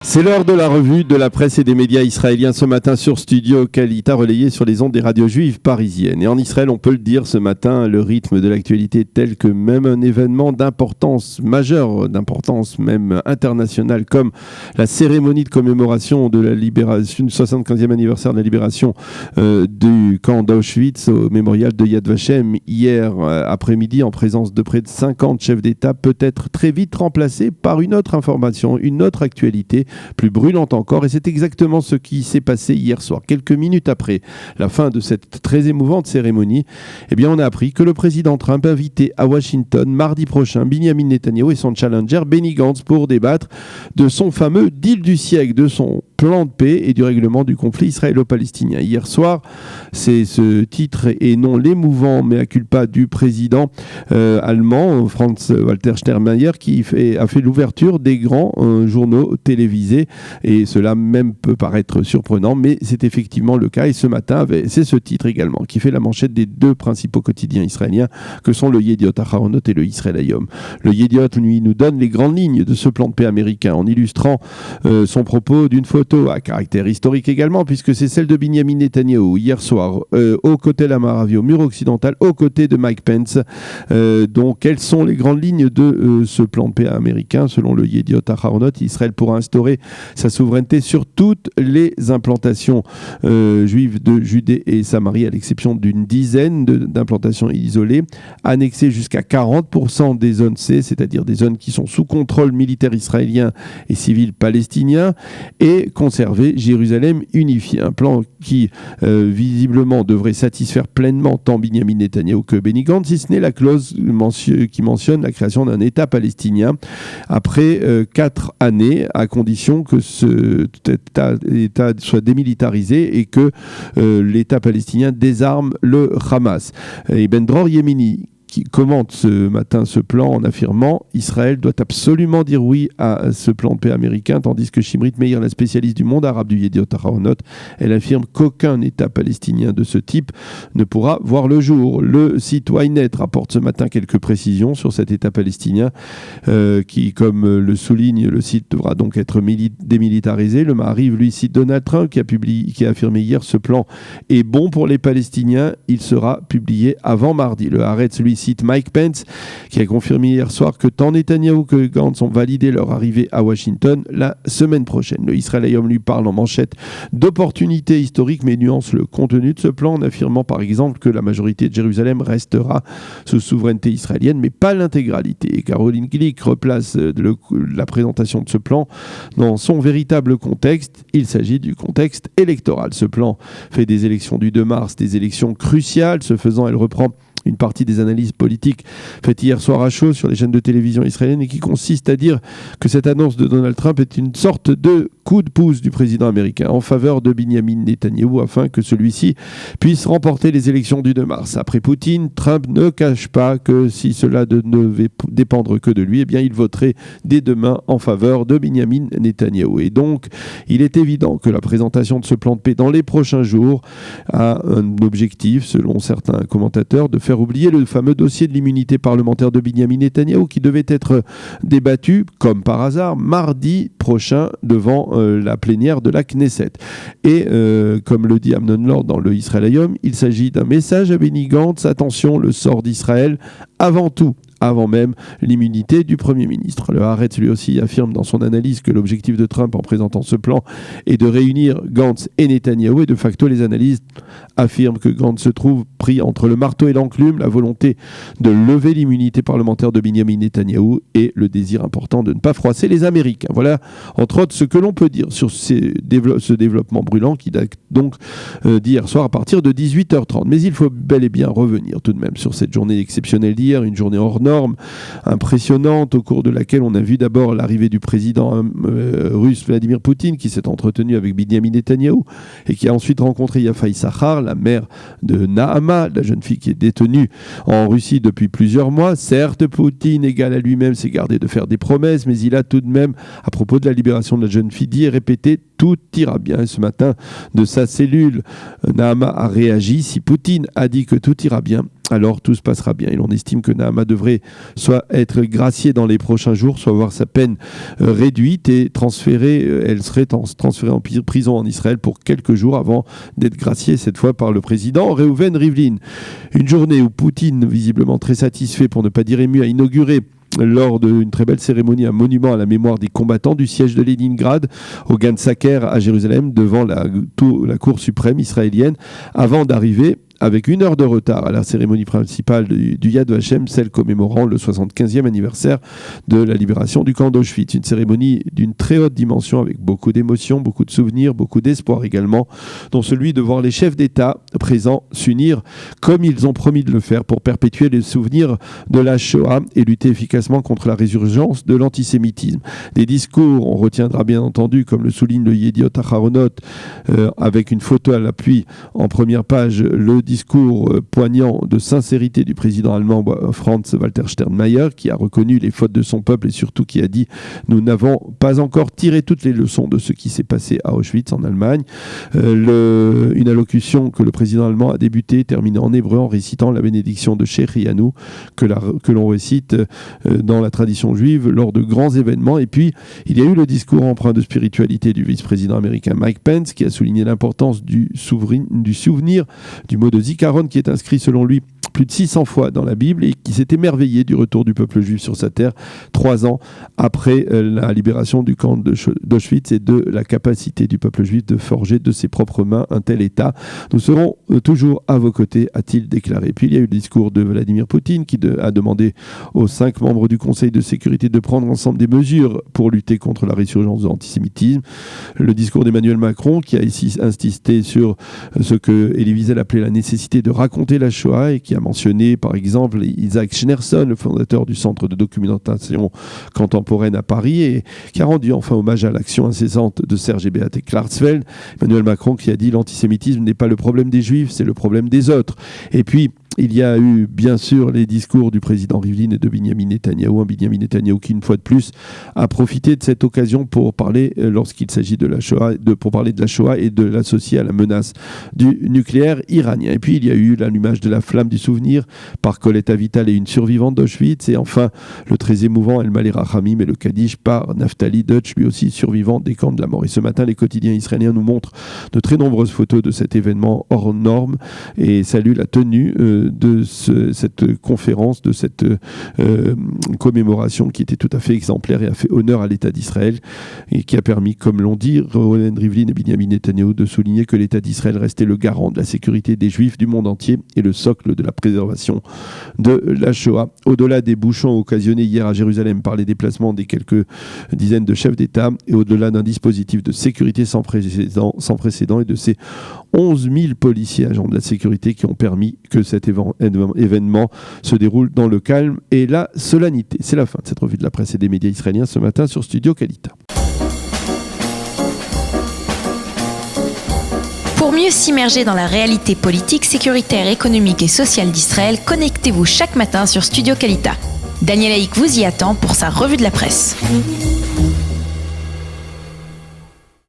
C'est l'heure de la revue de la presse et des médias israéliens ce matin sur Studio Kalita, relayé sur les ondes des radios juives parisiennes. Et en Israël, on peut le dire ce matin, le rythme de l'actualité est tel que même un événement d'importance majeure, d'importance même internationale, comme la cérémonie de commémoration de la libération, du 75e anniversaire de la libération du camp d'Auschwitz au mémorial de Yad Vashem hier après-midi, en présence de près de 50 chefs d'État, peut être très vite remplacée par une autre information, une autre actualité, plus brûlante encore, et c'est exactement ce qui s'est passé hier soir. Quelques minutes après la fin de cette très émouvante cérémonie, eh bien, on a appris que le président Trump invitait à Washington mardi prochain Binyamin Netanyahu et son challenger Benny Gantz pour débattre de son fameux deal du siècle, de son plan de paix et du règlement du conflit israélo-palestinien. Hier soir, c'est ce titre et non l'émouvant mea culpa du président allemand Franz-Walter Steinmeier qui a fait l'ouverture des grands journaux télévisés, et cela même peut paraître surprenant, mais c'est effectivement le cas. Et ce matin, c'est ce titre également qui fait la manchette des deux principaux quotidiens israéliens que sont le Yediot Aharonot et le Israel Hayom. Le Yediot, lui, nous donne les grandes lignes de ce plan de paix américain en illustrant son propos d'une photo à caractère historique également, puisque c'est celle de Binyamin Netanyahu hier soir au côté de la Maravi, au mur occidental, aux côtés de Mike Pence. Donc, quelles sont les grandes lignes de ce plan de paix américain? Selon le Yediot Aharonot, Israël pourra instaurer sa souveraineté sur toutes les implantations juives de Judée et Samarie, à l'exception d'une dizaine d'implantations isolées, annexer jusqu'à 40% des zones C, c'est-à-dire des zones qui sont sous contrôle militaire israélien et civil palestinien, et conserver Jérusalem unifiée. Un plan qui, visiblement, devrait satisfaire pleinement tant Binyamin Netanyahu que Benny Gantz, si ce n'est la clause qui mentionne la création d'un État palestinien après 4 années, à condition que cet État soit démilitarisé et que l'État palestinien désarme le Hamas. Et Ben Dror Yemini, qui commente ce matin ce plan en affirmant « Israël doit absolument dire oui à ce plan de paix américain », tandis que Shimrit Meir, la spécialiste du monde arabe du Yediot Aharonot, elle affirme qu'aucun État palestinien de ce type ne pourra voir le jour. Le site Ynet rapporte ce matin quelques précisions sur cet État palestinien qui, comme le souligne le site, devra donc être démilitarisé. Le Maariv, lui, cite Donald Trump qui a affirmé hier « Ce plan est bon pour les Palestiniens, il sera publié avant mardi ». Le Haaretz, lui, cite Mike Pence, qui a confirmé hier soir que tant Netanyahou que Gantz ont validé leur arrivée à Washington la semaine prochaine. Le Israel Hayom lui parle en manchette d'opportunités historiques, mais nuance le contenu de ce plan en affirmant par exemple que la majorité de Jérusalem restera sous souveraineté israélienne, mais pas l'intégralité. Et Caroline Glick replace la présentation de ce plan dans son véritable contexte. Il s'agit du contexte électoral. Ce plan fait des élections du 2 mars des élections cruciales. Ce faisant, elle reprend une partie des analyses politiques faites hier soir à chaud sur les chaînes de télévision israéliennes et qui consiste à dire que cette annonce de Donald Trump est une sorte de coup de pouce du président américain en faveur de Binyamin Netanyahou afin que celui-ci puisse remporter les élections du 2 mars. Après Poutine, Trump ne cache pas que si cela ne devait dépendre que de lui, eh bien il voterait dès demain en faveur de Binyamin Netanyahou. Et donc, il est évident que la présentation de ce plan de paix dans les prochains jours a un objectif, selon certains commentateurs, de faire oublier le fameux dossier de l'immunité parlementaire de Binyamin Netanyahou qui devait être débattu, comme par hasard, mardi prochain devant la plénière de la Knesset. Et comme le dit Amnon Lord dans le Israel Hayom, il s'agit d'un message à Benny Gantz, attention, le sort d'Israël avant tout, avant même l'immunité du Premier ministre. Le Haaretz lui aussi affirme dans son analyse que l'objectif de Trump en présentant ce plan est de réunir Gantz et Netanyahou, et de facto les analystes affirment que Gantz se trouve pris entre le marteau et l'enclume, la volonté de lever l'immunité parlementaire de Binyamin Netanyahou et le désir important de ne pas froisser les Américains. Voilà entre autres ce que l'on peut dire sur ce développement brûlant qui date donc d'hier soir à partir de 18h30. Mais il faut bel et bien revenir tout de même sur cette journée exceptionnelle d'hier, une journée hors norme, impressionnante, au cours de laquelle on a vu d'abord l'arrivée du président russe Vladimir Poutine, qui s'est entretenu avec Binyamin Netanyahou et qui a ensuite rencontré Yafa Issachar, la mère de Nahama, la jeune fille qui est détenue en Russie depuis plusieurs mois. Certes, Poutine, égal à lui-même, s'est gardé de faire des promesses, mais il a tout de même, à propos de la libération de la jeune fille, dit et répété « tout ira bien ». Et ce matin, de sa cellule, Nahama a réagi. Si Poutine a dit que tout ira bien, alors tout se passera bien. Et l'on estime que Nahama devrait soit être graciée dans les prochains jours, soit voir sa peine réduite et transférée. Elle serait transférée en prison en Israël pour quelques jours avant d'être graciée cette fois par le président Reuven Rivlin. Une journée où Poutine, visiblement très satisfait pour ne pas dire ému, a inauguré lors d'une très belle cérémonie un monument à la mémoire des combattants du siège de Leningrad au Gan Saker à Jérusalem devant la Cour suprême israélienne avant d'arriver avec 1 heure de retard à la cérémonie principale du Yad Vashem, celle commémorant le 75e anniversaire de la libération du camp d'Auschwitz. Une cérémonie d'une très haute dimension avec beaucoup d'émotions, beaucoup de souvenirs, beaucoup d'espoir également, dont celui de voir les chefs d'État présents s'unir comme ils ont promis de le faire pour perpétuer les souvenirs de la Shoah et lutter efficacement contre la résurgence de l'antisémitisme. Des discours, on retiendra bien entendu, comme le souligne le Yediot Aharonot, avec une photo à l'appui en première page, le discours poignant de sincérité du président allemand Franz-Walter Steinmeier, qui a reconnu les fautes de son peuple et surtout qui a dit « Nous n'avons pas encore tiré toutes les leçons de ce qui s'est passé à Auschwitz en Allemagne ». Une allocution que le président allemand a débuté, terminée en hébreu en récitant la bénédiction de Shechianu que l'on récite dans la tradition juive lors de grands événements. Et puis, il y a eu le discours empreint de spiritualité du vice-président américain Mike Pence, qui a souligné l'importance du souvenir du mot de Zikaron, qui est inscrit selon lui plus de 600 fois dans la Bible et qui s'est émerveillé du retour du peuple juif sur sa terre 3 ans après la libération du camp d'Auschwitz et de la capacité du peuple juif de forger de ses propres mains un tel État. Nous serons toujours à vos côtés, a-t-il déclaré. Puis il y a eu le discours de Vladimir Poutine qui a demandé aux 5 membres du Conseil de sécurité de prendre ensemble des mesures pour lutter contre la résurgence de l'antisémitisme. Le discours d'Emmanuel Macron qui a ici insisté sur ce que Elie Wiesel appelait la nécessité de raconter la Shoah et qui a mentionné par exemple Isaac Schneerson, le fondateur du Centre de documentation contemporaine à Paris, et qui a rendu enfin hommage à l'action incessante de Serge et Beate Klarsfeld. Emmanuel Macron qui a dit « L'antisémitisme n'est pas le problème des Juifs, c'est le problème des autres ». Et puis, il y a eu bien sûr les discours du président Rivlin et de Benyamin Netanyahou. Benyamin Netanyahou qui, une fois de plus, a profité de cette occasion pour parler, lorsqu'il s'agit de la Shoah, pour parler de la Shoah et de l'associer à la menace du nucléaire iranien. Et puis, il y a eu l'allumage de la flamme du souvenir par Colette Avital et une survivante d'Auschwitz. Et enfin, le très émouvant El Malé Rachamim et le Kaddish par Naftali Deutsch, lui aussi survivant des camps de la mort. Et ce matin, les quotidiens israéliens nous montrent de très nombreuses photos de cet événement hors norme et saluent la tenue de cette conférence, de cette commémoration qui était tout à fait exemplaire et a fait honneur à l'État d'Israël et qui a permis, comme l'ont dit Reuven Rivlin et Benyamin Netanyahou, de souligner que l'État d'Israël restait le garant de la sécurité des Juifs du monde entier et le socle de la préservation de la Shoah. Au-delà des bouchons occasionnés hier à Jérusalem par les déplacements des quelques dizaines de chefs d'État et au-delà d'un dispositif de sécurité sans précédent et de ces 11 000 policiers agents de la sécurité qui ont permis que cet événement se déroule dans le calme et la solennité. C'est la fin de cette revue de la presse et des médias israéliens ce matin sur Studio Kalita. Pour mieux s'immerger dans la réalité politique, sécuritaire, économique et sociale d'Israël, connectez-vous chaque matin sur Studio Kalita. Daniel Haïk vous y attend pour sa revue de la presse.